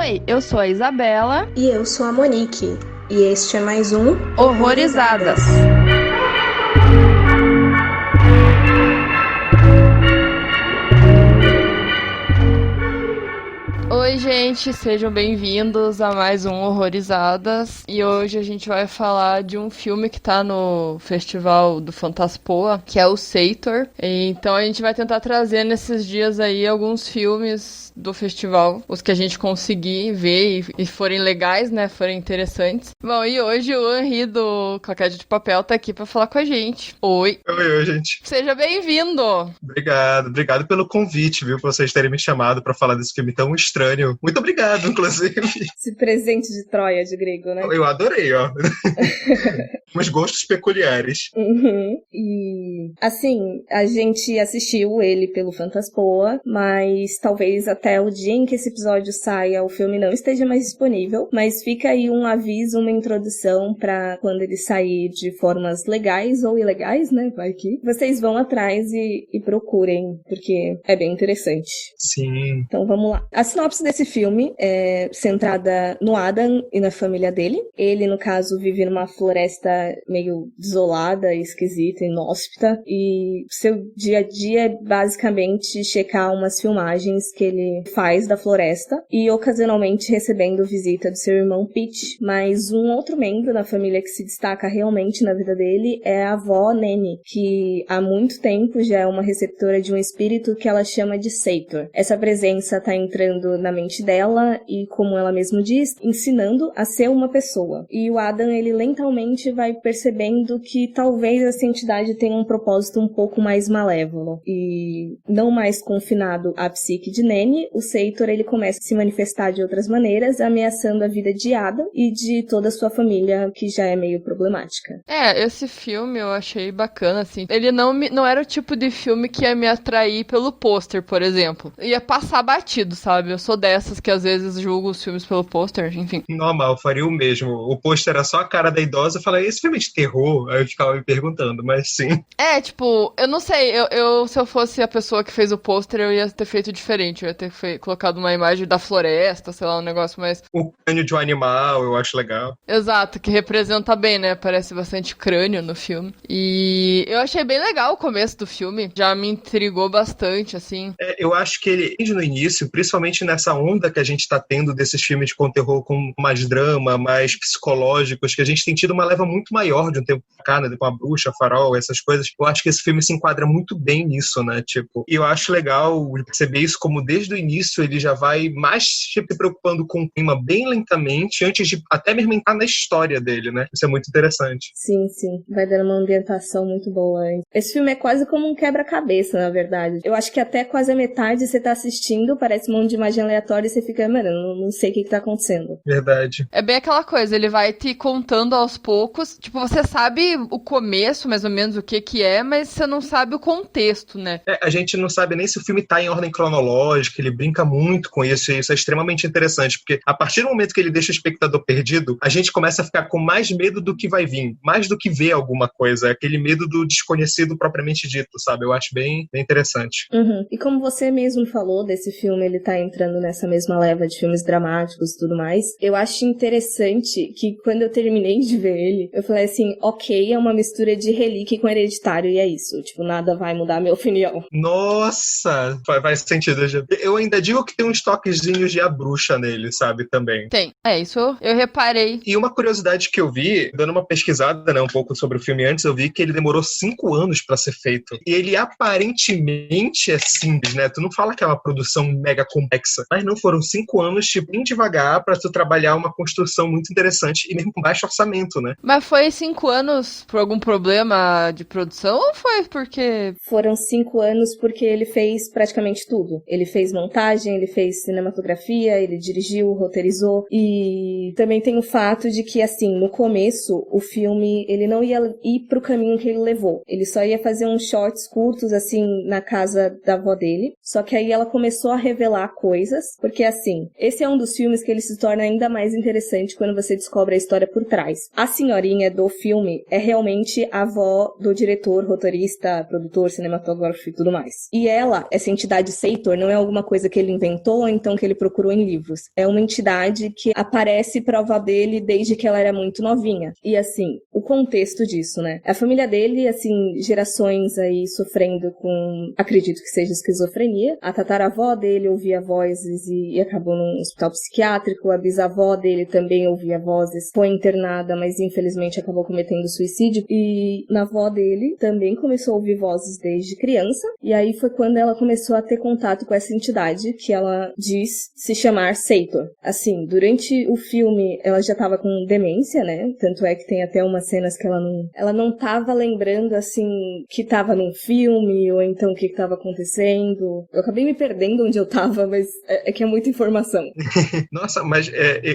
Oi, eu sou a Isabela. E eu sou a Monique. E este é mais um Horrorizadas. Oi, gente, sejam bem-vindos a mais um Horrorizadas. E hoje a gente vai falar de um filme que tá no Festival do Fantaspoa, que é o Seitor. Então a gente vai tentar trazer nesses dias aí alguns filmes do festival, os que a gente conseguir ver e forem legais, né, forem interessantes. Bom, e hoje o Henri do Claquete de Papel tá aqui pra falar com a gente. Oi. Oi, gente. Seja bem-vindo. Obrigado pelo convite, viu, por vocês terem me chamado pra falar desse filme tão estranho. Muito obrigado, inclusive. Esse presente de Troia de grego, né? Eu adorei, ó. Uns gostos peculiares. Uhum. E, assim, a gente assistiu ele pelo Fantaspoa, mas talvez até o dia em que esse episódio saia, o filme não esteja mais disponível. Mas fica aí um aviso, uma introdução pra quando ele sair de formas legais ou ilegais, né? Vai que vocês vão atrás e procurem, porque é bem interessante. Sim. Então vamos lá. A sinopse desse filme é centrada no Adam e na família dele. Ele, no caso, vive numa floresta meio desolada, esquisita, inóspita, e seu dia a dia é basicamente checar umas filmagens que ele faz da floresta e ocasionalmente recebendo visita do seu irmão Pete. Mas um outro membro da família que se destaca realmente na vida dele é a avó Nene, que há muito tempo já é uma receptora de um espírito que ela chama de Seitor. Essa presença tá entrando na mente dela e, como ela mesma diz, ensinando a ser uma pessoa. E o Adam, ele lentamente vai percebendo que talvez essa entidade tenha um propósito um pouco mais malévolo. E não mais confinado à psique de Nene, o Seitor, ele começa a se manifestar de outras maneiras, ameaçando a vida de Adam e de toda a sua família, que já é meio problemática. Esse filme eu achei bacana, assim. Ele não era o tipo de filme que ia me atrair pelo pôster, por exemplo. Ia passar batido, sabe? Eu sou dessas que às vezes julgo os filmes pelo pôster, enfim. Normal, faria o mesmo. O pôster era só a cara da idosa, eu falei, esse filme é de terror? Aí eu ficava me perguntando, mas sim. Eu não sei, se eu fosse a pessoa que fez o pôster, eu ia ter feito diferente. Eu ia ter colocado uma imagem da floresta, sei lá, um negócio mais... O crânio de um animal, eu acho legal. Exato, que representa bem, né? Parece bastante crânio no filme. E eu achei bem legal o começo do filme. Já me intrigou bastante, assim. Eu acho que ele, desde no início, principalmente nessa onda que a gente tá tendo desses filmes com terror com mais drama, mais psicológicos, que a gente tem tido uma leva muito maior de um tempo pra cá, né? Com a bruxa, farol, essas coisas. Eu acho que esse filme se enquadra muito bem nisso, né? Tipo, e eu acho legal perceber isso como desde o início ele já vai mais se preocupando com o clima bem lentamente, antes de até mesmo entrar na história dele, né? Isso é muito interessante. Sim. Vai dando uma ambientação muito boa. Esse filme é quase como um quebra-cabeça, na verdade. Eu acho que até quase a metade você tá assistindo, parece um monte de imagem aleatória e você fica, mano, não sei o que tá acontecendo. Verdade. É bem aquela coisa, ele vai te contando aos poucos. Tipo, você sabe o começo, mais ou menos, o que é, mas você não sabe o contexto, né? A gente não sabe nem se o filme tá em ordem cronológica, ele brinca muito com isso, e isso é extremamente interessante, porque a partir do momento que ele deixa o espectador perdido, a gente começa a ficar com mais medo do que vai vir, mais do que ver alguma coisa, aquele medo do desconhecido propriamente dito, sabe? Eu acho bem interessante. Uhum. E como você mesmo falou desse filme, ele tá entrando nessa mesma leva de filmes dramáticos e tudo mais, eu acho interessante que quando eu terminei de ver ele, eu falei assim, ok, é uma mistura de Relíquia com Hereditário e é isso, tipo, nada vai mudar a minha opinião. Nossa, faz sentido. Eu ainda digo que tem uns toquezinhos de A Bruxa nele, sabe, também. Tem, isso eu reparei. E uma curiosidade que eu vi, dando uma pesquisada, né, um pouco sobre o filme antes, eu vi que ele demorou 5 anos pra ser feito. E ele aparentemente é simples, né? Tu não fala que é uma produção mega complexa, mas não, foram 5 anos, tipo, bem devagar pra tu trabalhar uma construção muito interessante e mesmo com baixo orçamento, né? Mas foi 5 anos por algum problema de produção ou foi porque... Foram 5 anos porque ele fez praticamente tudo. Ele fez montagem, ele fez cinematografia, ele dirigiu, roteirizou e também tem o fato de que, assim, no começo, o filme, ele não ia ir pro caminho que ele levou. Ele só ia fazer uns shorts curtos, assim, na casa da avó dele. Só que aí ela começou a revelar coisas, porque, assim, esse é um dos filmes que ele se torna ainda mais interessante quando você descobre a história por trás. A senhorinha do filme é realmente a avó do diretor, roteirista, produtor, cinematógrafo e tudo mais. E ela, essa entidade Seitor, não é alguma coisa que ele inventou ou então que ele procurou em livros. É uma entidade que aparece pra avó dele desde que ela era muito novinha. E assim, o contexto disso, né? A família dele, assim, gerações aí sofrendo com, acredito que seja esquizofrenia. A tataravó dele ouvia vozes e acabou num hospital psiquiátrico. A bisavó dele também ouvia vozes, foi internada, mas infelizmente acabou cometendo suicídio. E na avó dele também começou a ouvir vozes desde criança. E aí foi quando ela começou a ter contato com essa entidade que ela diz se chamar Sator. Assim, durante o filme ela já tava com demência, né? Tanto é que tem até umas cenas que ela não tava lembrando, assim, que tava num filme ou então o que tava acontecendo. Eu acabei me perdendo onde eu tava, mas é que é muita informação. Nossa, mas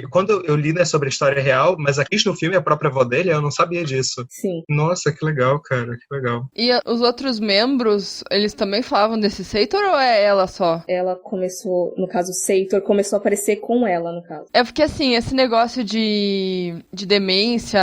quando eu li, né, sobre a história real, mas aqui no filme a própria avó dele, eu não sabia disso. Sim. Nossa, que legal, cara, que legal. E os outros membros, eles também falavam desse Sator ou é ela só? Ela começou, no caso, Sator começou a aparecer com ela, no caso. É porque, assim, esse negócio de demência,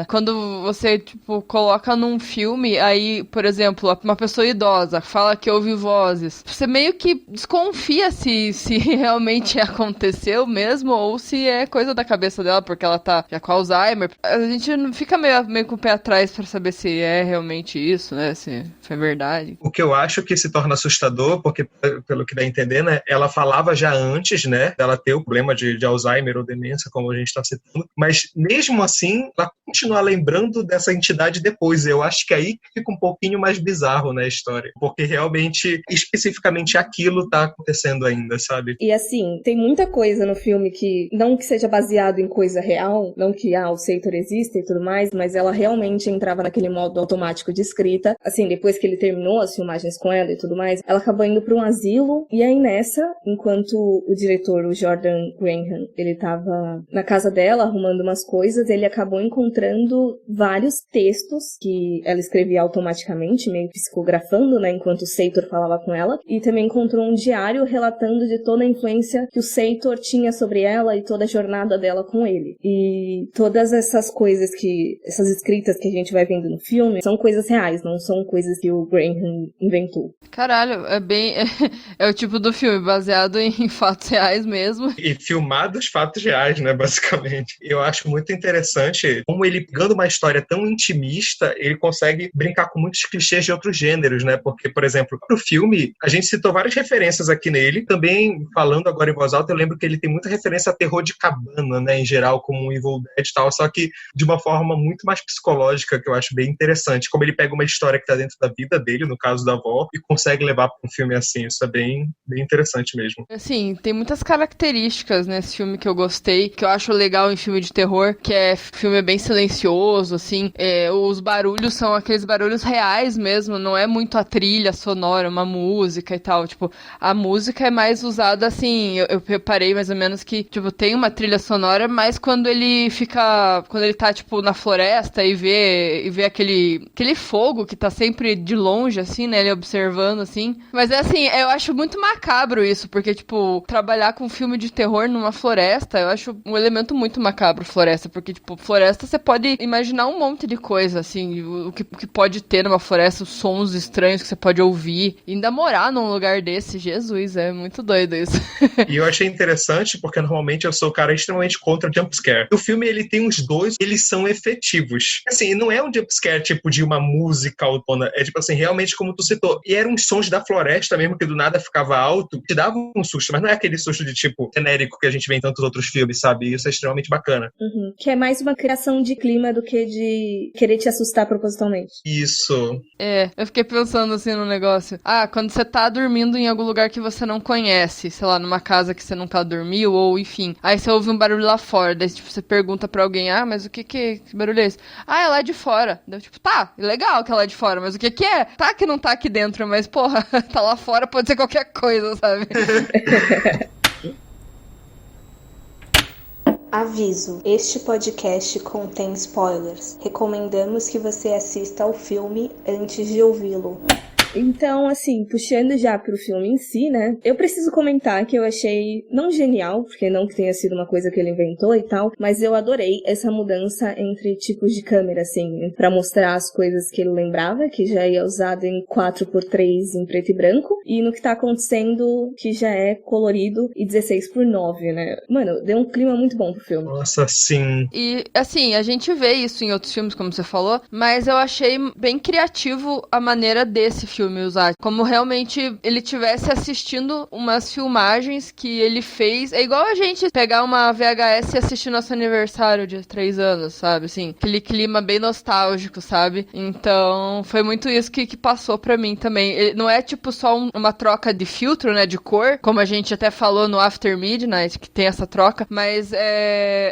quando você, tipo, coloca num filme, aí, por exemplo, uma pessoa idosa fala que ouve vozes, você meio que desconfia se realmente aconteceu mesmo ou se é coisa da cabeça dela, porque ela tá já com Alzheimer. A gente não fica meio com o pé atrás pra saber se é realmente isso, né, se foi verdade. O que eu acho que se torna assustador, porque, pelo que dá a entender, né, ela falava já antes, né, dela ter o problema de Alzheimer ou demência, como a gente está citando, mas mesmo assim, ela continua lembrando dessa entidade depois. Eu acho que aí fica um pouquinho mais bizarro, né, a história, porque realmente, especificamente aquilo tá acontecendo ainda, sabe? E assim, tem muita coisa no filme que, não que seja baseado em coisa real, não que, o Sator exista e tudo mais, mas ela realmente entrava naquele modo automático de escrita. Assim, depois que ele terminou as filmagens com ela e tudo mais, ela acabou indo pra um asilo, e aí nessa, enquanto o diretor, o Jordan Graham, ele tava na casa dela arrumando umas coisas, ele acabou encontrando vários textos que ela escrevia automaticamente, meio psicografando, né, enquanto o Sator falava com ela, e também encontrou um diário relatando de toda a influência que o Sator tinha sobre ela e toda a jornada dela com ele. E todas essas coisas essas escritas que a gente vai vendo no filme, são coisas reais, não são coisas que o Graham inventou. Caralho, é o tipo do filme, baseado em fatos reais mesmo. E filmados fatos reais, né, basicamente. Eu acho muito interessante como ele, pegando uma história tão intimista, ele consegue brincar com muitos clichês de outros gêneros, né, porque, por exemplo, pro filme, a gente citou várias referências aqui nele, também, falando agora em voz alta, eu lembro que ele tem muita referência a terror de cabana, né, em geral, como um Evil Dead e tal, só que de uma forma muito mais psicológica, que eu acho bem interessante, como ele pega uma história que tá dentro da vida dele, no caso da avó, e consegue levar pra um filme assim, isso é bem interessante mesmo. Assim, tem muitas características nesse filme que eu gostei, que eu acho legal em filme de terror, que filme é bem silencioso, assim, os barulhos são aqueles barulhos reais mesmo, não é muito a trilha sonora, uma música e tal, tipo, a música é mais usada, assim, eu reparei mais ou menos que, tipo, tem uma trilha sonora, mas quando ele tá, tipo, na floresta e vê aquele fogo que tá sempre de longe, assim, né, ele observando, assim, mas é assim, eu acho muito macabro isso, porque, tipo, trabalhar com filme de terror numa floresta, eu acho um elemento muito macabro, floresta, porque, tipo, floresta você pode imaginar um monte de coisa, assim, o que pode ter numa floresta, os sons estranhos que você pode ouvir, e ainda morar num lugar desse, Jesus, é muito doido isso. E eu achei interessante, porque normalmente eu sou o cara extremamente contra jumpscare. O filme, ele tem os dois, eles são efetivos. Assim, não é um jumpscare, tipo, de uma música autona, é tipo assim, realmente como tu citou, e eram uns sons da floresta mesmo, que do nada ficava alto, te dava um susto, mas não é aquele susto de tipo genérico que a gente vê em tantos outros filmes, sabe? Isso é extremamente bacana. Uhum. Que é mais uma criação de clima do que de querer te assustar propositalmente. Isso. Eu fiquei pensando assim no negócio. Quando você tá dormindo em algum lugar que você não conhece, sei lá, numa casa que você nunca dormiu, ou enfim, aí você ouve um barulho lá fora, daí tipo, você pergunta pra alguém, mas o que barulho é esse? É lá de fora. Daí, tipo, tá, legal que é lá de fora, mas o que é? Tá que não tá aqui dentro, mas porra, tá lá fora, pode ser qualquer coisa, sabe? Aviso: este podcast contém spoilers. Recomendamos que você assista ao filme antes de ouvi-lo. Então, assim, puxando já pro filme em si, né? Eu preciso comentar que eu achei, não genial, porque não que tenha sido uma coisa que ele inventou e tal, mas eu adorei essa mudança entre tipos de câmera, assim, pra mostrar as coisas que ele lembrava, que já ia usado em 4x3 em preto e branco, e no que tá acontecendo, que já é colorido e 16x9, né? Mano, deu um clima muito bom pro filme. Nossa, sim. E, assim, a gente vê isso em outros filmes, como você falou, mas eu achei bem criativo a maneira desse filme usar. Como realmente ele tivesse assistindo umas filmagens que ele fez. É igual a gente pegar uma VHS e assistir nosso aniversário de 3 anos, sabe? Assim, aquele clima bem nostálgico, sabe? Então, foi muito isso que passou pra mim também. Ele não é tipo só uma troca de filtro, né, de cor, como a gente até falou no After Midnight, que tem essa troca, mas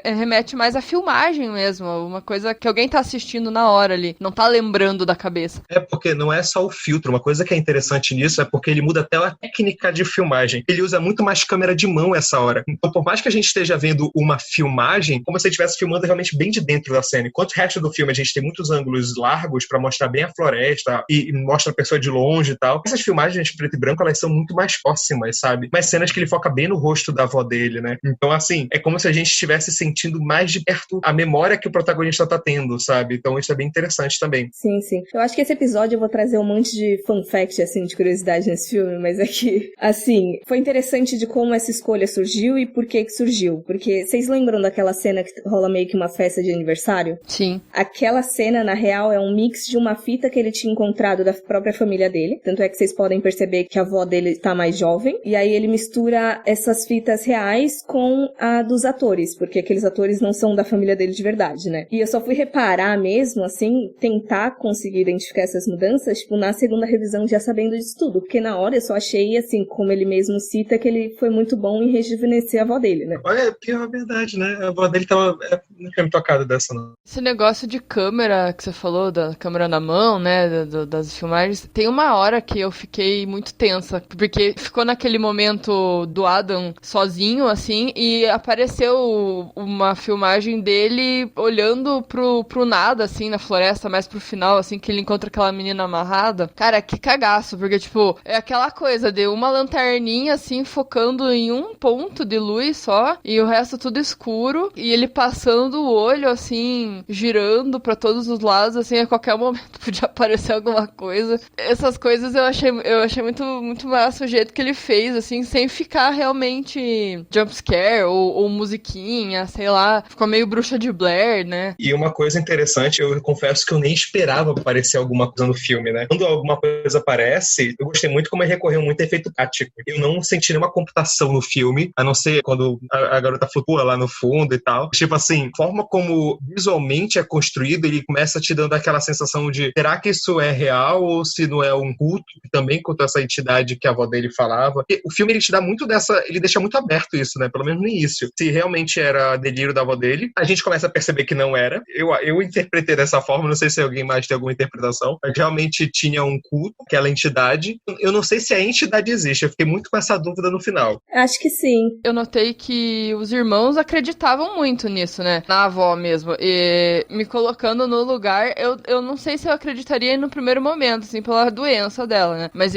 remete mais à filmagem mesmo, uma coisa que alguém tá assistindo na hora ali, não tá lembrando da cabeça. É porque não é só o filtro, uma coisa que é interessante nisso é porque ele muda até a técnica de filmagem. Ele usa muito mais câmera de mão essa hora. Então, por mais que a gente esteja vendo uma filmagem, como se ele estivesse filmando realmente bem de dentro da cena. Enquanto o resto do filme a gente tem muitos ângulos largos pra mostrar bem a floresta e mostra a pessoa de longe e tal. Essas filmagens de preto e branco, elas são muito mais próximas, sabe? Mas cenas que ele foca bem no rosto da avó dele, né? Então, assim, é como se a gente estivesse sentindo mais de perto a memória que o protagonista tá tendo, sabe? Então, isso é bem interessante também. Sim, sim. Eu acho que esse episódio eu vou trazer um monte de fun fact, assim, de curiosidade nesse filme, mas é que, assim, foi interessante de como essa escolha surgiu e por que surgiu. Porque vocês lembram daquela cena que rola meio que uma festa de aniversário? Sim. Aquela cena, na real, é um mix de uma fita que ele tinha encontrado da própria família dele. Tanto é que vocês podem perceber que a avó dele tá mais jovem. E aí ele mistura essas fitas reais com a dos atores, porque aqueles atores não são da família dele de verdade, né? E eu só fui reparar mesmo, assim, tentar conseguir identificar essas mudanças, tipo, na segunda revisão já sabendo disso tudo. Porque na hora eu só achei, assim, como ele mesmo cita, que ele foi muito bom em rejuvenescer a avó dele, né? Olha, que é uma verdade, né? A avó dele não tinha me tocado dessa, não. Esse negócio de câmera que você falou, da câmera na mão, né, das filmagens, tem uma hora que eu fiquei muito tensa, porque ficou naquele momento do Adam sozinho, assim, e apareceu uma filmagem dele olhando pro nada, assim, na floresta, mais pro final, assim, que ele encontra aquela menina amarrada. Cara, que cagaço, porque, tipo, é aquela coisa de uma lanterninha, assim, focando em um ponto de luz só, e o resto tudo escuro, e ele passando o olho, assim, girando pra todos os lados, assim, a qualquer momento podia aparecer alguma coisa. Essas coisas eu achei muito, muito massa o jeito que ele fez, assim, sem ficar realmente jumpscare ou musiquinha, sei lá. Ficou meio Bruxa de Blair, né? E uma coisa interessante, eu confesso que eu nem esperava aparecer alguma coisa no filme, né? Quando alguma coisa aparece, eu gostei muito como ele recorreu muito a efeito prático. Eu não senti nenhuma computação no filme, a não ser quando a garota flutua lá no fundo e tal. Tipo assim, a forma como visualmente é construído, ele começa te dando aquela sensação de será que isso é real ou se não é um culto, também contra essa entidade que a avó dele falava. E o filme, ele te dá muito ele deixa muito aberto isso, né? Pelo menos no início. Se realmente era delírio da avó dele, a gente começa a perceber que não era. Eu interpretei dessa forma, não sei se alguém mais tem alguma interpretação, mas realmente tinha um culto, aquela entidade. Eu não sei se a entidade existe, eu fiquei muito com essa dúvida no final. Acho que sim. Eu notei que os irmãos acreditavam muito nisso, né? Na avó mesmo. E me colocando no lugar, eu não sei se eu acreditaria no primeiro momento, assim, pela doença dela, né? Mas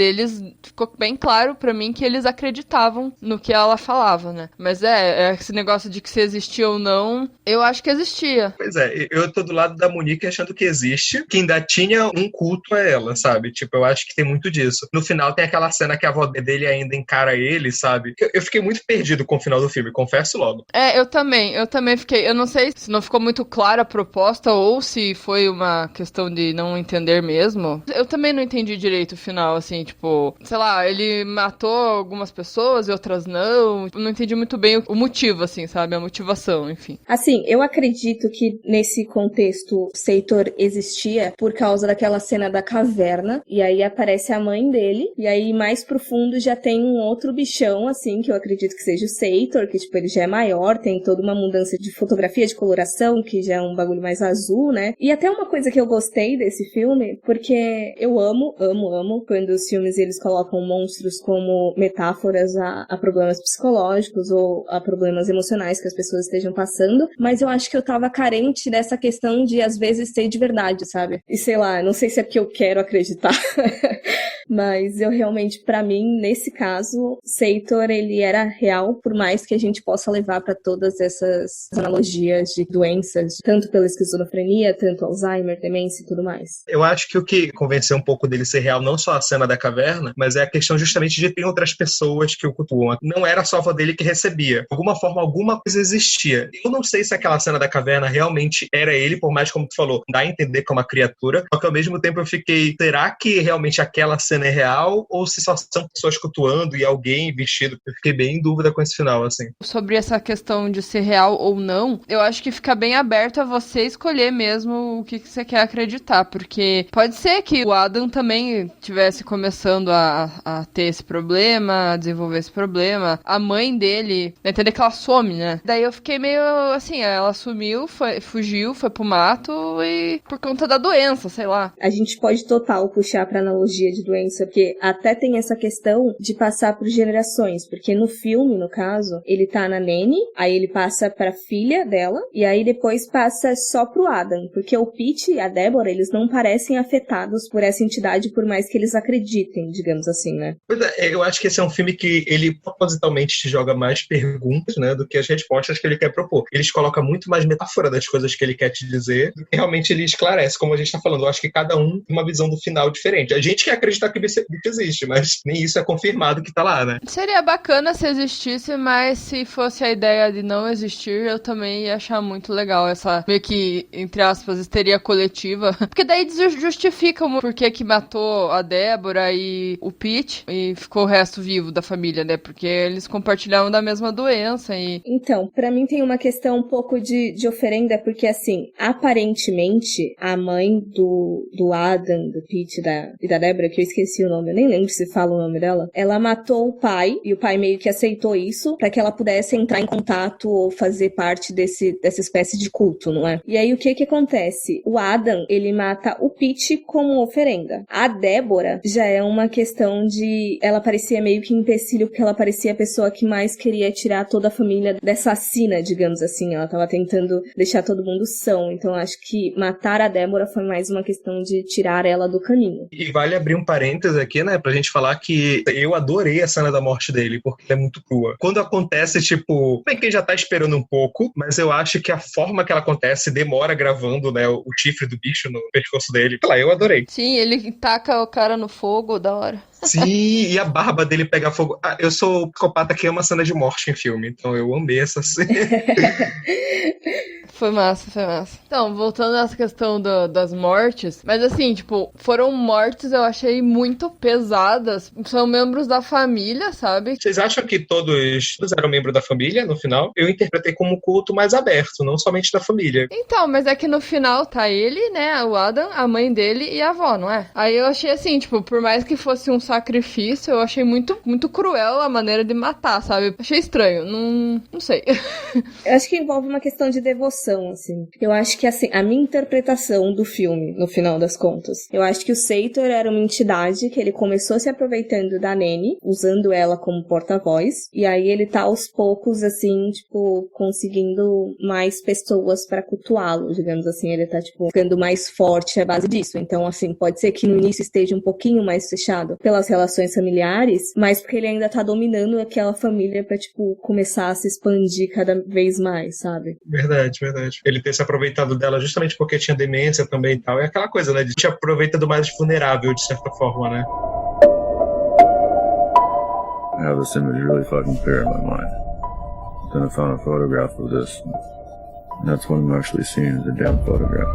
ficou bem claro pra mim que eles acreditavam no que ela falava, né? Mas esse negócio de que se existia ou não, eu acho que existia. Pois é, eu tô do lado da Monique achando que existe, que ainda tinha um culto a ela, sabe? Tipo, eu acho que tem muito disso. No final tem aquela cena que a avó dele ainda encara ele, sabe? Eu fiquei muito perdido com o final do filme, confesso logo. Eu também fiquei. Eu não sei se não ficou muito clara a proposta ou se foi uma questão de não entender mesmo. Eu também não entendi direito o final, assim, tipo, sei lá, ele matou algumas pessoas e outras não. Não entendi muito bem o motivo, assim, sabe? A motivação, enfim. Assim, eu acredito que nesse contexto Seitor existia por causa daquela cena da caverna, e aí aparece a mãe dele, e aí mais pro fundo já tem um outro bichão, assim, que eu acredito que seja o Seitor, que tipo, ele já é maior, tem toda uma mudança de fotografia, de coloração, que já é um bagulho mais azul, né? E até uma coisa que eu gostei desse filme, porque eu amo quando os filmes eles colocam monstros como metáforas a problemas psicológicos ou a problemas emocionais que as pessoas estejam passando, mas eu acho que eu tava carente dessa questão de às vezes ser de verdade, sabe? E sei lá, não sei se é porque eu quero acreditar, Mas eu realmente, pra mim, nesse caso, Seitor, ele era real, por mais que a gente possa levar pra todas essas analogias de doenças, tanto pela esquizofrenia, tanto Alzheimer, demência e tudo mais. Eu acho que o que convenceu um pouco dele ser real, não só a cena da caverna, mas é a questão justamente de ter outras pessoas que o cultuam. Não era só a avó dele que recebia. De alguma forma, alguma coisa existia. Eu não sei se aquela cena da caverna realmente era ele, por mais como tu falou, dá a entender que é uma criatura, só que ao mesmo tempo eu fiquei, será que realmente aquela cena é real ou se só são pessoas cultuando e alguém vestido? Eu fiquei bem em dúvida com esse final, assim. Sobre essa questão de ser real ou não, eu acho que fica bem aberto a você escolher mesmo o que você quer acreditar, porque pode ser que o Adam também tivesse começando a ter esse problema, a desenvolver esse problema. A mãe dele, entender que ela some, né? Daí eu fiquei meio assim, ela sumiu, fugiu, foi pro mato e por conta da doença, sei lá. A gente pode total puxar pra analogia de doença, porque até tem essa questão de passar por gerações, porque no filme, no caso, ele tá na Nanny, aí ele passa pra filha dela, e aí depois passa só pro Adam, porque o Pete e a Deborah, eles não parecem afetados por essa entidade, por mais que eles acreditem, digamos assim, né? Pois é, eu acho que esse é um filme que ele propositalmente te joga mais perguntas, né, do que as respostas que ele quer propor. Ele coloca muito mais metáfora das coisas que ele quer te dizer do que realmente ele esclarece, como a gente tá falando. Eu acho que cada um tem uma visão do final diferente. A gente quer acreditar que isso existe, mas nem isso é confirmado que tá lá, né? Seria bacana se existisse, mas se fosse a ideia de não existir, eu também ia achar muito legal essa, meio que, entre aspas, histeria coletiva. Porque daí justifica o porquê que matou a Débora e o Pete e ficou o resto vivo da família, né? Porque eles compartilhavam da mesma doença e... Então, pra mim tem uma questão um pouco de oferenda, porque assim, aparentemente, a mãe do Adam, do Pete e da Débora, que eu esqueci o nome, eu nem lembro se fala o nome dela, ela matou o pai, e o pai meio que aceitou isso, pra que ela pudesse entrar em contato ou fazer parte dessa espécie de culto, não é? E aí o que acontece? O Adam, ele mata o Pete como oferenda. A Débora já é uma questão de... Ela parecia meio que empecilho, porque ela parecia a pessoa que mais queria tirar toda a família dessa sina, digamos assim. Ela tava tentando deixar todo mundo são. Então acho que matar a Débora foi mais uma questão de tirar ela do caminho. E vale abrir um parênteses aqui, né, pra gente falar que eu adorei a cena da morte dele, porque é muito crua. Quando acontece, tipo, bem que já tá esperando um pouco, mas eu acho que a forma que ela acontece demora gravando, né, o chifre do bicho no pescoço dele. Sei lá, eu adorei. Sim, ele taca o cara no fogo, da hora. Sim, e a barba dele pega fogo. Ah, eu sou o psicopata que ama cena de morte em filme, então eu amei essa cena. Foi massa, foi massa. Então, voltando nessa questão das mortes, mas assim, tipo, foram mortes eu achei muito pesadas. São membros da família, sabe? Vocês acham que todos eram membros da família no final? Eu interpretei como um culto mais aberto, não somente da família. Então, mas é que no final tá ele, né, o Adam, a mãe dele e a avó, não é? Aí eu achei assim, tipo, por mais que fosse um sacrifício, eu achei muito, muito cruel a maneira de matar, sabe? Achei estranho, não sei. Eu acho que envolve uma questão de devoção, assim. Eu acho que, assim, a minha interpretação do filme, no final das contas, eu acho que o Seitor era uma entidade que ele começou se aproveitando da Nanny, usando ela como porta-voz, e aí ele tá aos poucos, assim, tipo, conseguindo mais pessoas pra cultuá-lo, digamos assim. Ele tá, tipo, ficando mais forte à base disso. Então, assim, pode ser que no início esteja um pouquinho mais fechado pelas relações familiares, mas porque ele ainda tá dominando aquela família pra, tipo, começar a se expandir cada vez mais, sabe? Verdade, verdade. Ele ter se aproveitado dela justamente porque tinha demência também e tal. É aquela coisa, né? De te aproveita do mais vulnerável, de certa forma, né? I have this image really fucking clear in my mind. Then I found a photograph of this. And that's what I'm actually seeing is a damn photograph.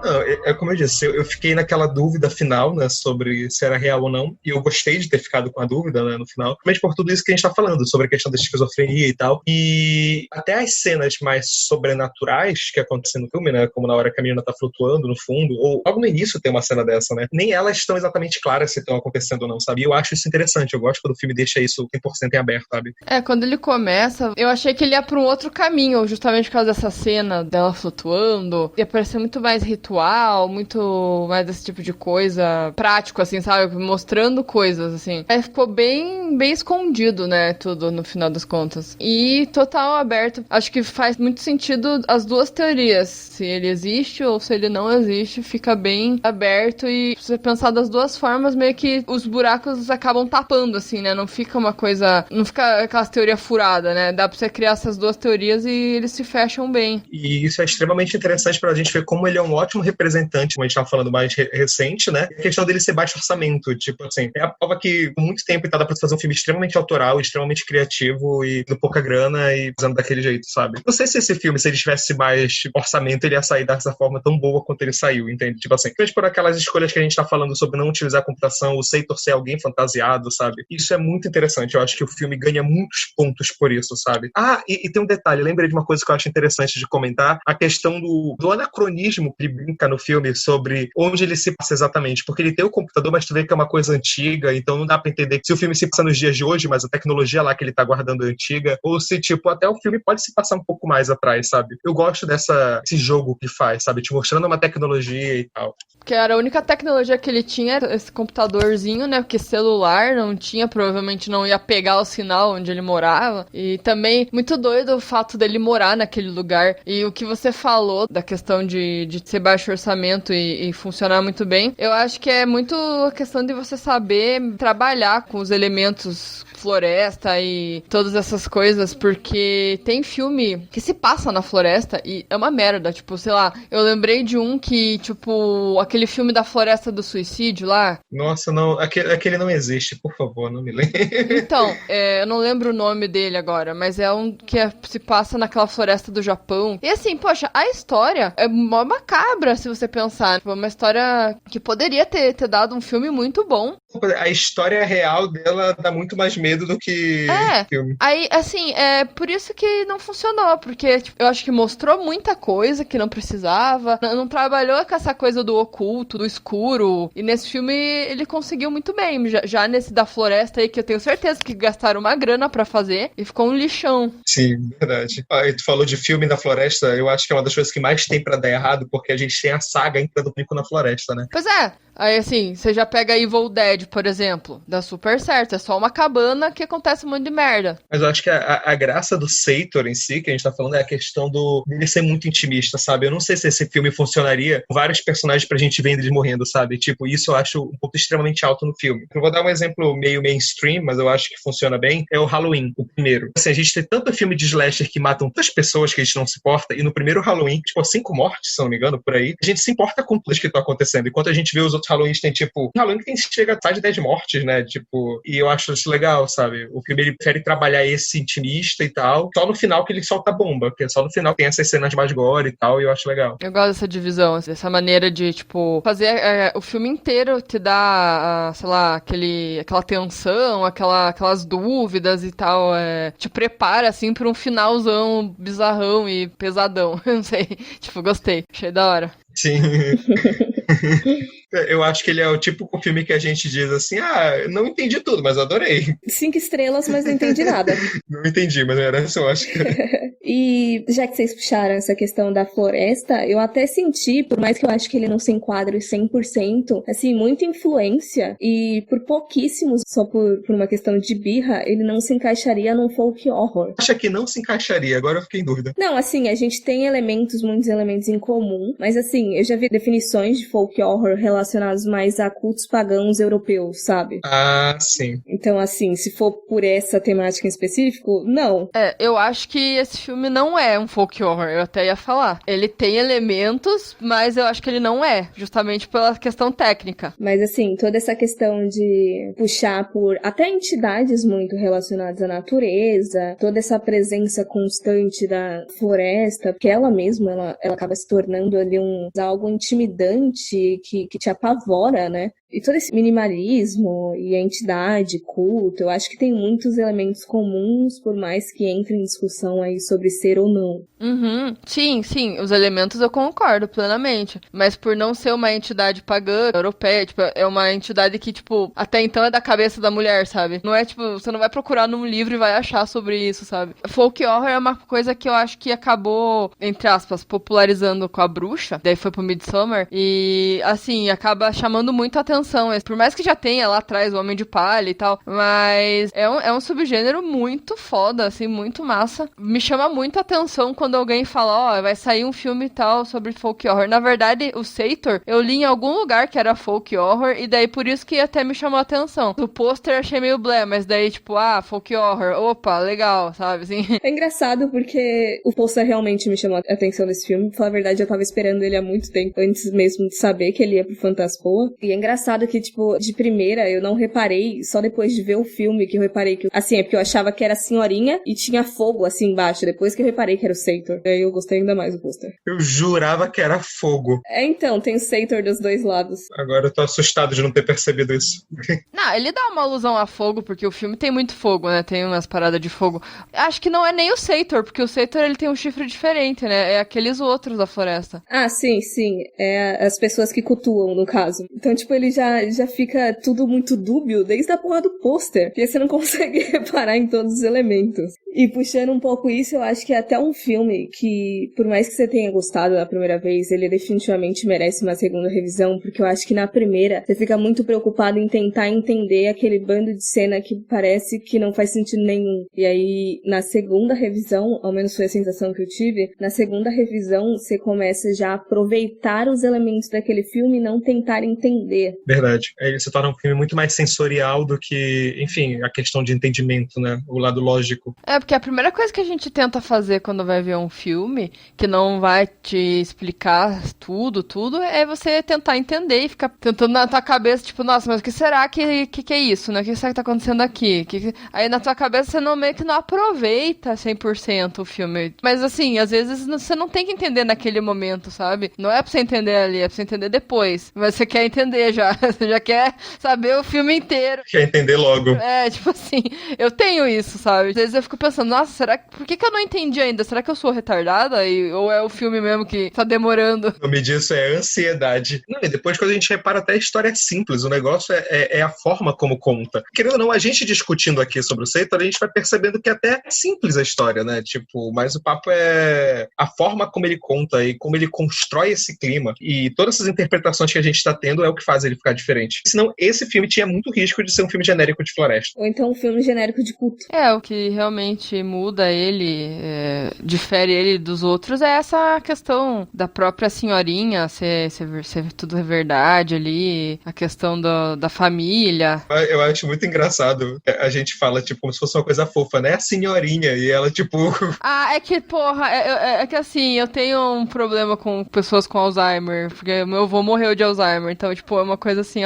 Não, é como eu disse, eu fiquei naquela dúvida final, né, sobre se era real ou não, e eu gostei de ter ficado com a dúvida, né, no final, principalmente por tudo isso que a gente tá falando, sobre a questão da esquizofrenia e tal, e até as cenas mais sobrenaturais que acontecem no filme, né, como na hora que a menina tá flutuando no fundo, ou logo no início tem uma cena dessa, né, nem elas estão exatamente claras se estão acontecendo ou não, sabe, e eu acho isso interessante, eu gosto quando o filme deixa isso 100% em aberto, sabe. É, quando ele começa, eu achei que ele ia pra um outro caminho, justamente por causa dessa cena dela flutuando, ia parecer muito mais ritual, visual, muito mais desse tipo de coisa, prático, assim, sabe? Mostrando coisas, assim. Aí ficou bem escondido, né, tudo no final das contas. E total aberto. Acho que faz muito sentido as duas teorias. Se ele existe ou se ele não existe, fica bem aberto e se você pensar das duas formas, meio que os buracos acabam tapando, assim, né? Não fica uma coisa... Não fica aquela teoria furada, né? Dá pra você criar essas duas teorias e eles se fecham bem. E isso é extremamente interessante pra gente ver como ele é um ótimo representante, como a gente tava falando mais recente, né? A questão dele ser baixo orçamento, tipo assim, é a prova que por muito tempo dá pra fazer um filme extremamente autoral, extremamente criativo e com pouca grana e fazendo daquele jeito, sabe? Não sei se esse filme, se ele tivesse mais orçamento, ele ia sair dessa forma tão boa quanto ele saiu, entende? Tipo assim, por aquelas escolhas que a gente tá falando sobre não utilizar a computação, o Seitor ser alguém fantasiado, sabe? Isso é muito interessante. Eu acho que o filme ganha muitos pontos por isso, sabe? Ah, e tem um detalhe, lembrei de uma coisa que eu acho interessante de comentar, a questão do anacronismo que ele brinca no filme sobre onde ele se passa exatamente, porque ele tem o computador, mas tu vê que é uma coisa antiga, então não dá pra entender se o filme se passa nos dias de hoje, mas a tecnologia lá que ele tá guardando é antiga, ou se, tipo, até o filme pode se passar um pouco mais atrás, sabe? Eu gosto desse jogo que faz, sabe? Te mostrando uma tecnologia e tal. Que era a única tecnologia que ele tinha, esse computadorzinho, né? Porque celular não tinha, provavelmente não ia pegar o sinal onde ele morava. E também, muito doido o fato dele morar naquele lugar. E o que você falou da questão de ser baixo orçamento e funcionar muito bem, eu acho que é muito a questão de você saber trabalhar com os elementos floresta e todas essas coisas, porque tem filme que se passa na floresta e é uma merda, tipo, sei lá, eu lembrei de um que, tipo, aquele filme da Floresta do Suicídio lá. Nossa, não, aquele não existe, por favor, não me lembre. Então, eu não lembro o nome dele agora, mas é um que se passa naquela floresta do Japão. E assim, poxa, a história é mó macabra, se você pensar. Tipo, uma história que poderia ter dado um filme muito bom. A história real dela dá muito mais medo do que filme. Aí, assim, é por isso que não funcionou, porque tipo, eu acho que mostrou muita coisa que não precisava, não trabalhou com essa coisa do oculto, do escuro, e nesse filme ele conseguiu muito bem, já nesse da floresta aí, que eu tenho certeza que gastaram uma grana pra fazer, e ficou um lixão. Sim, verdade. Aí tu falou de filme da floresta, eu acho que é uma das coisas que mais tem pra dar errado, porque a gente tem a saga Entra do Pico na Floresta, né? Pois é. Aí, assim, você já pega Evil Dead, por exemplo. Dá super certo. É só uma cabana que acontece um monte de merda. Mas eu acho que a graça do Seitor em si, que a gente tá falando, é a questão dele ser muito intimista, sabe? Eu não sei se esse filme funcionaria com vários personagens pra gente ver eles morrendo, sabe? Tipo, isso eu acho um ponto extremamente alto no filme. Eu vou dar um exemplo meio mainstream, mas eu acho que funciona bem. É o Halloween, o primeiro. Assim, a gente tem tanto filme de slasher que matam tantas pessoas que a gente não se importa, e no primeiro Halloween, tipo, 5 mortes, se não me engano, por aí, a gente se importa com tudo que tá acontecendo. Enquanto a gente vê os outros Halloween, tem tipo, Halloween que chega a de 10 mortes, né? Tipo, e eu acho isso legal, sabe? O filme ele prefere trabalhar esse intimista e tal, só no final que ele solta a bomba, porque só no final tem essas cenas mais gore e tal, e eu acho legal. Eu gosto dessa divisão, dessa maneira de, tipo, fazer o filme inteiro te dar, sei lá, aquela tensão, aquelas dúvidas e tal, te prepara, assim, pra um finalzão bizarrão e pesadão. Não sei, tipo, gostei, achei da hora. Sim. Eu acho que ele é o tipo de filme que a gente diz assim, não entendi tudo, mas adorei. 5 estrelas, mas não entendi nada. Não entendi, mas era isso, eu acho que... E já que vocês puxaram essa questão da floresta, eu até senti, por mais que eu acho que ele não se enquadre 100%, assim, muita influência, e por pouquíssimos, só por uma questão de birra, ele não se encaixaria num folk horror. Acha que não se encaixaria, agora eu fiquei em dúvida. Não, assim, a gente tem muitos elementos em comum, mas assim, eu já vi definições de folk horror relacionados mais a cultos pagãos europeus, sabe? Ah, sim. Então, assim, se for por essa temática em específico, não. Eu acho que esse filme não é um folk horror, eu até ia falar. Ele tem elementos, mas eu acho que ele não é, justamente pela questão técnica. Mas, assim, toda essa questão de puxar por até entidades muito relacionadas à natureza, toda essa presença constante da floresta, porque ela mesma, ela acaba se tornando ali algo intimidante que te apavora, né? E todo esse minimalismo e a entidade, culto, eu acho que tem muitos elementos comuns, por mais que entre em discussão aí sobre ser ou não. Uhum. Sim, os elementos eu concordo plenamente. Mas por não ser uma entidade pagã, europeia, tipo, é uma entidade que, tipo, até então é da cabeça da mulher, sabe? Não é, tipo, você não vai procurar num livro e vai achar sobre isso, sabe? Folk horror é uma coisa que eu acho que acabou, entre aspas, popularizando com a bruxa, daí foi pro Midsommar, e, assim, acaba chamando muito atenção. Por mais que já tenha lá atrás o Homem de Palha e tal, mas é um subgênero muito foda, assim, muito massa. Me chama muito atenção quando alguém fala, vai sair um filme e tal sobre folk horror. Na verdade, o Sator, eu li em algum lugar que era folk horror, e daí por isso que até me chamou a atenção. O pôster achei meio blé, mas daí, tipo, folk horror, opa, legal, sabe, assim. É engraçado porque o pôster realmente me chamou a atenção desse filme. Pra falar a verdade, eu tava esperando ele há muito tempo, antes mesmo de saber que ele ia pro Fantaspoa. E é engraçado que, tipo, de primeira eu não reparei, só depois de ver o filme que eu reparei que, assim, é porque eu achava que era a senhorinha e tinha fogo, assim, embaixo. Depois que eu reparei que era o Sator. Aí eu gostei ainda mais do pôster. Eu jurava que era fogo. Então, tem o Sator dos dois lados. Agora eu tô assustado de não ter percebido isso. Não, ele dá uma alusão a fogo, porque o filme tem muito fogo, né? Tem umas paradas de fogo. Acho que não é nem o Sator, porque o Sator, ele tem um chifre diferente, né? É aqueles outros da floresta. Ah, sim. É as pessoas que cultuam, no caso. Então, tipo, ele já fica tudo muito dúbio desde a porra do pôster, porque você não consegue reparar em todos os elementos. E puxando um pouco isso, eu acho que é até um filme que, por mais que você tenha gostado da primeira vez, ele definitivamente merece uma segunda revisão, porque eu acho que na primeira você fica muito preocupado em tentar entender aquele bando de cena que parece que não faz sentido nenhum. E aí, na segunda revisão, ao menos foi a sensação que eu tive, na segunda revisão você começa já a aproveitar os elementos daquele filme e não tentar entender. Verdade. Aí se torna um filme muito mais sensorial do que, enfim, a questão de entendimento, né? O lado lógico. Porque a primeira coisa que a gente tenta fazer quando vai ver um filme, que não vai te explicar tudo, é você tentar entender e ficar tentando na tua cabeça, tipo, nossa, mas o que será que é isso, né? O que será que tá acontecendo aqui? Aí na tua cabeça você meio que não aproveita 100% o filme. Mas assim, às vezes você não tem que entender naquele momento, sabe? Não é pra você entender ali, é pra você entender depois. Mas você quer entender já. Você já quer saber o filme inteiro. Quer entender logo. Tipo assim, eu tenho isso, sabe? Às vezes eu fico pensando, nossa, por que eu não entendi ainda? Será que eu sou retardada? Ou é o filme mesmo que tá demorando? O nome disso é ansiedade. Não, e depois quando a gente repara até a história é simples, o negócio é a forma como conta. Querendo ou não, a gente discutindo aqui sobre o Sator, a gente vai percebendo que até é simples a história, né? Tipo, mas o papo é a forma como ele conta e como ele constrói esse clima. E todas essas interpretações que a gente tá tendo é o que faz ele ficar diferente. Senão, esse filme tinha muito risco de ser um filme genérico de floresta. Ou então um filme genérico de culto. O que realmente muda ele, difere ele dos outros, é essa questão da própria senhorinha ser tudo é verdade ali, a questão da família. Eu acho muito engraçado. A gente fala, tipo, como se fosse uma coisa fofa, né? A senhorinha, e ela, tipo... É que, porra, é que assim, eu tenho um problema com pessoas com Alzheimer, porque meu avô morreu de Alzheimer, então, tipo, é uma coisa assim,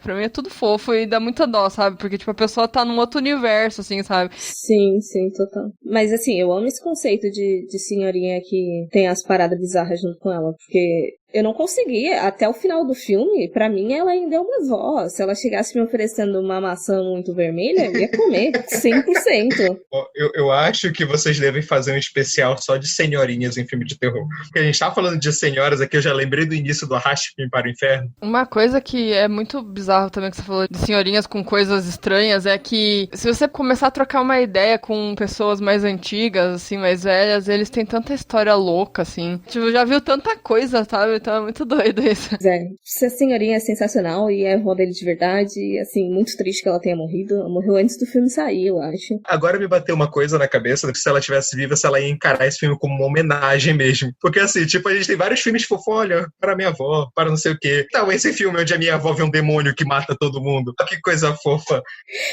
pra mim é tudo fofo e dá muita dó, sabe? Porque, tipo, a pessoa tá num outro universo, assim, sabe? Sim, total. Mas, assim, eu amo esse conceito de senhorinha que tem as paradas bizarras junto com ela, porque eu não consegui, até o final do filme, pra mim ela ainda é uma avó. Se ela chegasse me oferecendo uma maçã muito vermelha, eu ia comer, 100%. Eu acho que vocês devem fazer um especial só de senhorinhas em filme de terror. Porque a gente tá falando de senhoras aqui, eu já lembrei do início do Arraste-me para o Inferno. Uma coisa que é muito bizarro também que você falou de senhorinhas com coisas estranhas é que se você começar a trocar uma ideia com pessoas mais antigas, assim, mais velhas, eles têm tanta história louca, assim. Tipo, já viu tanta coisa, sabe? Então é muito doido isso. Essa senhorinha é sensacional e é a avó dele de verdade. E, assim, muito triste que ela tenha morrido. Ela morreu antes do filme sair, eu acho. Agora me bateu uma coisa na cabeça, que se ela tivesse viva, se ela ia encarar esse filme como uma homenagem mesmo. Porque, assim, tipo, a gente tem vários filmes fofos, olha, para minha avó, para não sei o quê. Então, esse filme onde a minha avó vê um demônio que mata todo mundo. Que coisa fofa.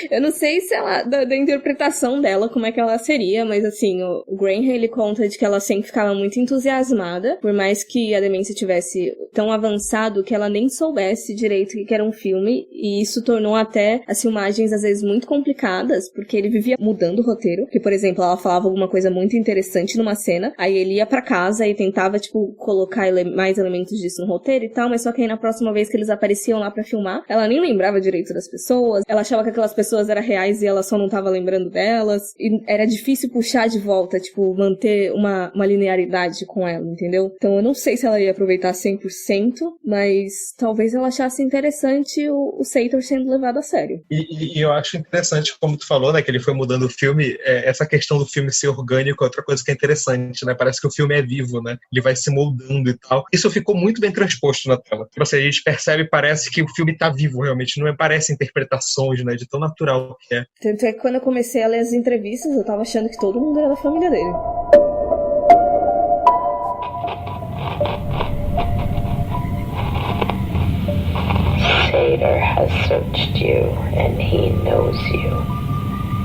Eu não sei se ela, da interpretação dela, como é que ela seria, mas, assim, o Graham, ele conta de que ela sempre ficava muito entusiasmada, por mais que a demência tivesse tivesse tão avançado que ela nem soubesse direito o que era um filme, e isso tornou até as filmagens às vezes muito complicadas, porque ele vivia mudando o roteiro, que por exemplo, ela falava alguma coisa muito interessante numa cena, aí ele ia pra casa e tentava, tipo, colocar mais elementos disso no roteiro e tal, mas só que aí na próxima vez que eles apareciam lá pra filmar, ela nem lembrava direito das pessoas, ela achava que aquelas pessoas eram reais e ela só não tava lembrando delas, e era difícil puxar de volta, tipo, manter uma linearidade com ela, entendeu? Então eu não sei se ela ia aproveitar 100%, mas talvez ela achasse interessante o Sator sendo levado a sério. E eu acho interessante, como tu falou, né, que ele foi mudando o filme, essa questão do filme ser orgânico é outra coisa que é interessante, né? Parece que o filme é vivo, né? Ele vai se moldando e tal. Isso ficou muito bem transposto na tela. Tipo assim, a gente percebe, parece que o filme tá vivo realmente, não parece interpretações, né? De tão natural que é. Tanto é que quando eu comecei a ler as entrevistas, eu tava achando que todo mundo era da família dele. Sator has searched you, and he knows you.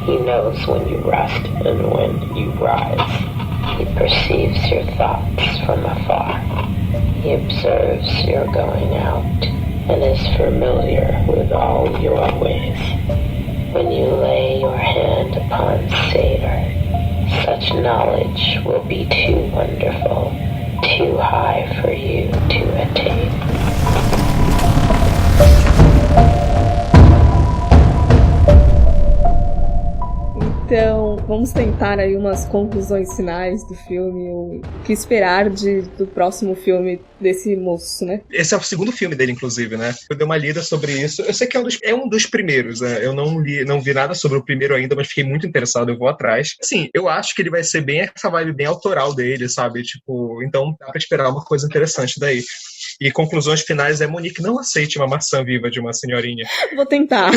He knows when you rest and when you rise. He perceives your thoughts from afar. He observes your going out and is familiar with all your ways. When you lay your hand upon Sator, such knowledge will be too wonderful, too high for you to attain. Então, vamos tentar aí umas conclusões finais do filme, o que esperar do próximo filme desse moço, né? Esse é o segundo filme dele, inclusive, né? Eu dei uma lida sobre isso. Eu sei que é um dos primeiros, né? Eu não vi nada sobre o primeiro ainda, mas fiquei muito interessado, eu vou atrás. Assim, eu acho que ele vai ser bem essa vibe bem autoral dele, sabe? Tipo, então dá pra esperar uma coisa interessante daí. E conclusões finais Monique, não aceite uma maçã viva de uma senhorinha. Vou tentar.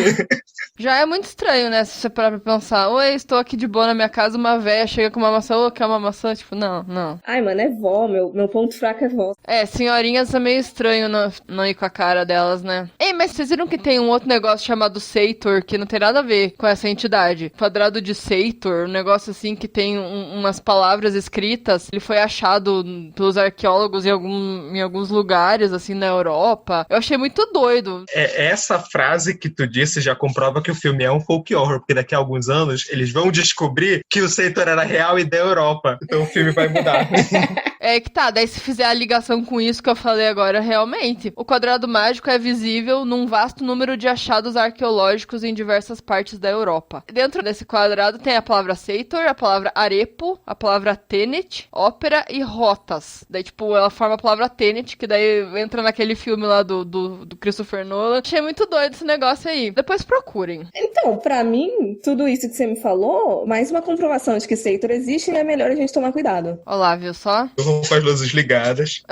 Já é muito estranho, né? Se você parar pra pensar, oi, estou aqui de boa na minha casa, uma véia chega com uma maçã, ô, quer uma maçã? Tipo, não. Ai, mano, é vó, meu ponto fraco é vó. Senhorinhas é meio estranho não ir com a cara delas, né? Ei, mas vocês viram que tem um outro negócio chamado Sator, que não tem nada a ver com essa entidade? Quadrado de Sator, um negócio assim que tem umas palavras escritas, ele foi achado pelos arqueólogos em alguns lugares, assim, na Europa. Eu achei muito doido. Essa frase que tu disse já comprova que o filme é um folk horror, porque daqui a alguns anos eles vão descobrir que o Sator era real e da Europa. Então o filme vai mudar. Daí se fizer a ligação com isso que eu falei agora, realmente, o quadrado mágico é visível num vasto número de achados arqueológicos em diversas partes da Europa. Dentro desse quadrado tem a palavra Sator, a palavra Arepo, a palavra Tenet, ópera e rotas. Daí, tipo, ela forma a palavra Tenet, que daí entra naquele filme lá do Christopher Nolan. Achei muito doido esse negócio aí. Depois procurem. Então, pra mim, tudo isso que você me falou, mais uma comprovação de que Sator existe e é melhor a gente tomar cuidado. Olá, viu só? Com as luzes ligadas.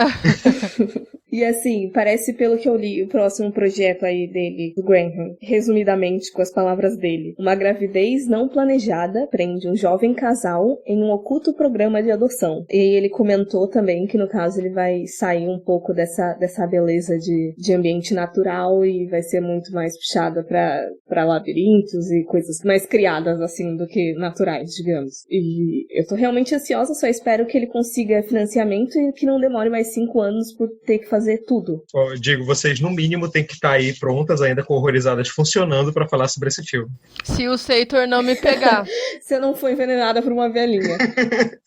E assim, parece pelo que eu li, o próximo projeto aí dele, do Graham, resumidamente com as palavras dele, uma gravidez não planejada prende um jovem casal em um oculto programa de adoção. E ele comentou também que no caso ele vai sair um pouco dessa beleza de ambiente natural e vai ser muito mais puxada pra labirintos e coisas mais criadas assim do que naturais, digamos. E eu tô realmente ansiosa, só espero que ele consiga financiamento e que não demore mais 5 anos por ter que fazer tudo. Eu digo, vocês no mínimo têm que estar aí prontas, ainda com Horrorizadas funcionando pra falar sobre esse filme. Se o Sator não me pegar. Se eu não for envenenada por uma velhinha.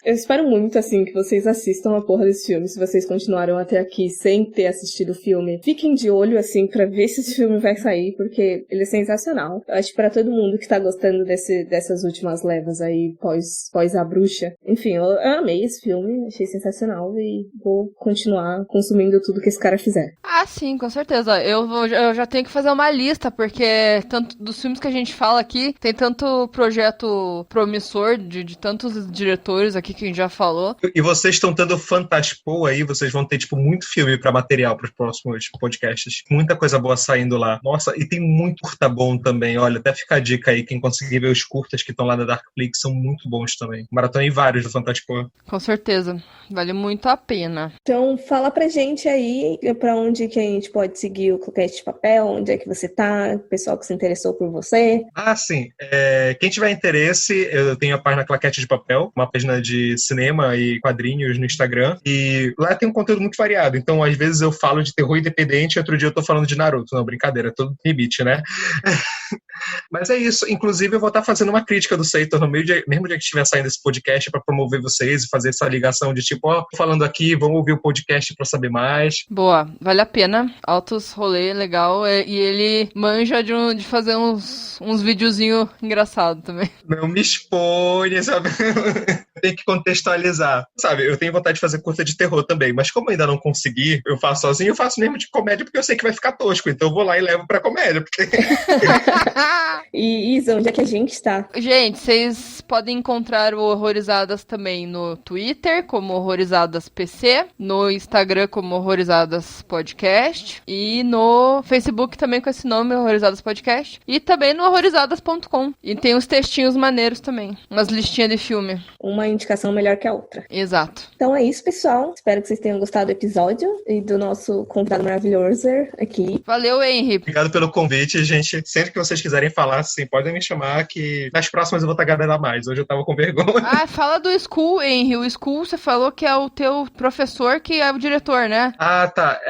Eu espero muito, assim, que vocês assistam a porra desse filme. Se vocês continuaram até aqui sem ter assistido o filme, fiquem de olho, assim, pra ver se esse filme vai sair, porque ele é sensacional. Eu acho que pra todo mundo que tá gostando dessas últimas levas aí, pós A Bruxa. Enfim, eu amei esse filme, achei sensacional e vou continuar consumindo tudo que esse cara fizer. Ah, sim, com certeza. Eu já tenho que fazer uma lista, porque tanto dos filmes que a gente fala aqui, tem tanto projeto promissor de tantos diretores aqui que a gente já falou. E vocês estão tendo Fantaspo aí, vocês vão ter, tipo, muito filme pra material pros próximos podcasts. Muita coisa boa saindo lá. Nossa, e tem muito curta bom também. Olha, até fica a dica aí, quem conseguir ver os curtas que estão lá na Darkflix são muito bons também. Maratonei vários do Fantaspo. Com certeza. Vale muito a pena. Então, fala pra gente aí E pra onde que a gente pode seguir o Claquete de Papel? Onde é que você tá? O pessoal que se interessou por você? Ah, sim. Quem tiver interesse, eu tenho a página Claquete de Papel, uma página de cinema e quadrinhos no Instagram. E lá tem um conteúdo muito variado. Então, às vezes eu falo de terror independente, outro dia eu tô falando de Naruto. Não, brincadeira, todo limite, né? Mas é isso. Inclusive, eu vou estar fazendo uma crítica do Seitor no mesmo dia que estiver saindo esse podcast para promover vocês e fazer essa ligação de tipo, ó, falando aqui, vamos ouvir o podcast para saber mais. Boa, vale a pena. Altos rolê, legal. E ele manja de fazer uns videozinhos engraçados também. Não me expõe, sabe? Tem que contextualizar. Sabe, eu tenho vontade de fazer curta de terror também, mas como eu ainda não consegui, eu faço sozinho, eu faço mesmo de comédia porque eu sei que vai ficar tosco, então eu vou lá e levo pra comédia. Porque... E Isa, onde é que a gente está? Gente, vocês podem encontrar o Horrorizadas também no Twitter, como Horrorizadas PC, no Instagram como Horrorizadas Podcast e no Facebook também com esse nome, Horrorizadas Podcast, e também no horrorizadas.com. E tem uns textinhos maneiros também, umas listinhas de filme. Uma indicação melhor que a outra. Exato. Então é isso, pessoal. Espero que vocês tenham gostado do episódio e do nosso convidado maravilhoso aqui. Valeu, Henry. Obrigado pelo convite, gente. Sempre que vocês quiserem falar, assim, podem me chamar que nas próximas eu vou estar gravando mais. Hoje eu tava com vergonha. Ah, fala do School, Henry. O School, você falou que é o teu professor que é o diretor, né? Ah, tá.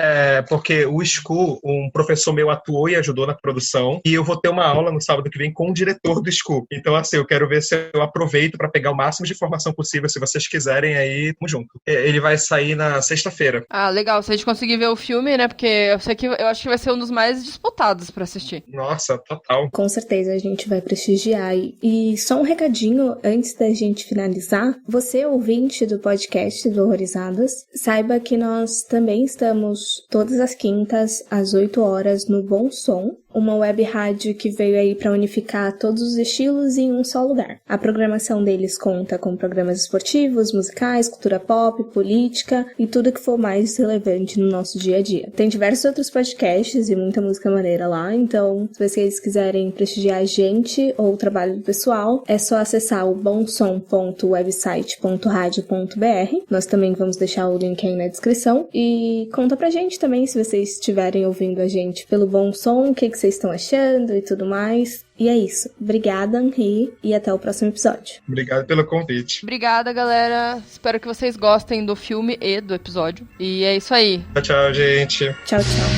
Porque o School, um professor meu atuou e ajudou na produção, e eu vou ter uma aula no sábado que vem com o diretor do School. Então, assim, eu quero ver se eu aproveito para pegar o máximo de informação possível. Se vocês quiserem, aí, tamo junto. Ele vai sair na sexta-feira. Ah, legal. Se a gente conseguir ver o filme, né? Porque eu acho que vai ser um dos mais disputados pra assistir. Nossa, total. Com certeza a gente vai prestigiar. E só um recadinho antes da gente finalizar. Você, ouvinte do podcast do Horrorizadas, saiba que nós também estamos todas as quintas às 8 horas no Bom Som, uma web rádio que veio aí para unificar todos os estilos em um só lugar. A programação deles conta com programas esportivos, musicais, cultura pop, política e tudo que for mais relevante no nosso dia a dia. Tem diversos outros podcasts e muita música maneira lá, então se vocês quiserem prestigiar a gente ou o trabalho do pessoal, é só acessar o bomsom.website.radio.br. Nós também vamos deixar o link aí na descrição e conta pra gente também se vocês estiverem ouvindo a gente pelo Bom Som, o que vocês estão achando e tudo mais. E é isso. Obrigada, Henri, e até o próximo episódio. Obrigado pelo convite. Obrigada, galera. Espero que vocês gostem do filme e do episódio. E é isso aí. Tchau, tchau, gente. Tchau, tchau.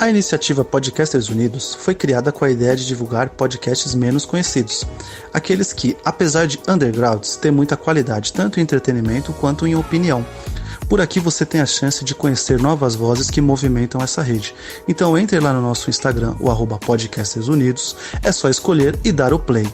A iniciativa Podcasters Unidos foi criada com a ideia de divulgar podcasts menos conhecidos, aqueles que, apesar de undergrounds, têm muita qualidade tanto em entretenimento quanto em opinião. Por aqui você tem a chance de conhecer novas vozes que movimentam essa rede. Então entre lá no nosso Instagram, o @podcastersunidos, é só escolher e dar o play.